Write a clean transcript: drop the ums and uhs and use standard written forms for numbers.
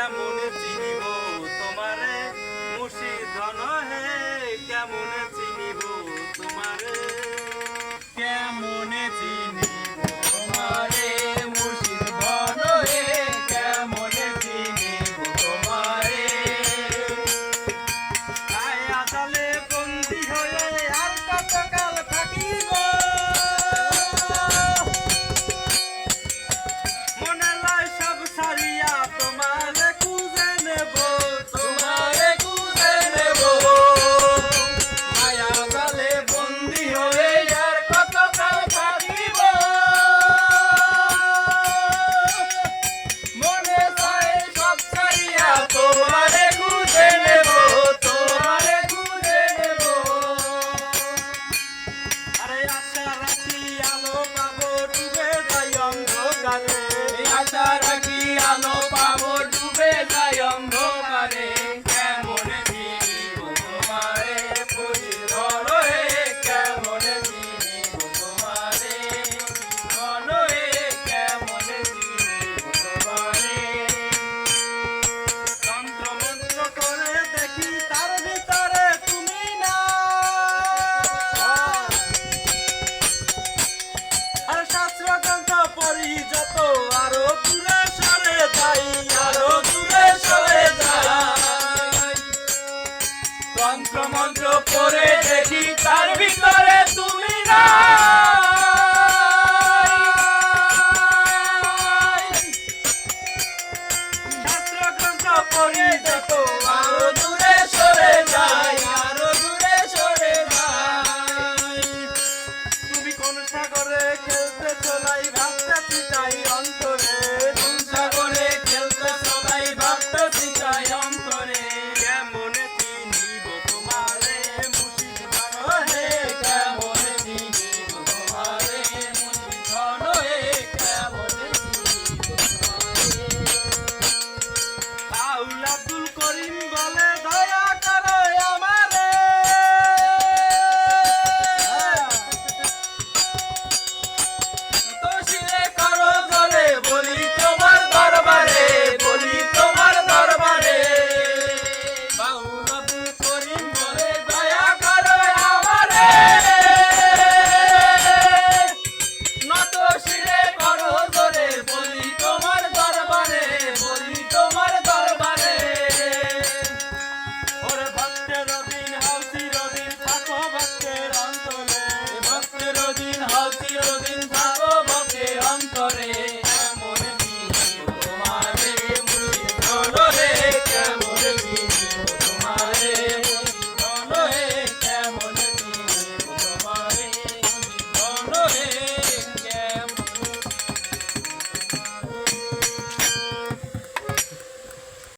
কেমন চিনিব তোমারে মুর্শিদ ধন হে কেমন চিনিব তোমারে কেমন চিনিব তোমারে মুর্শিদ ধন হে কেমন চিনিব তোমারে কায়া জালে বন্দী হয়ে আর কতকাল থাকিব মনে লয় সব সারিয়া তোমারে খুঁজে নেব তোমারে খুঁজে নেব মায়া জালে বন্দী হয়ে আর কতকাল থাকিব মনে চায় সব ছাড়িয়া তোমারে খুঁজে নেব তোমারে খুঁজে নেব আরে আশা রাখি আলো পাবো ডুবে যাই অন্ধকারে আশা রাখি আলো পাবো ডুবে যায় অন্ধকারে কেমন চিনিব তোমারে মুর্শিদ ধন হে কেমন চিনিব তোমারে ধন হে কেমন চিনিব তোমারে তন্ত্র মন্ত্র করে দেখি তার ভিতরে তুমি না আর শাস্ত্র গ্রন্থ পড়ি যত আরো দূরে সরে যাই আরো দূরে সরে যাই তন্ত্র মন্ত্র পড়ে দেখি তার ভিতরে তুমি না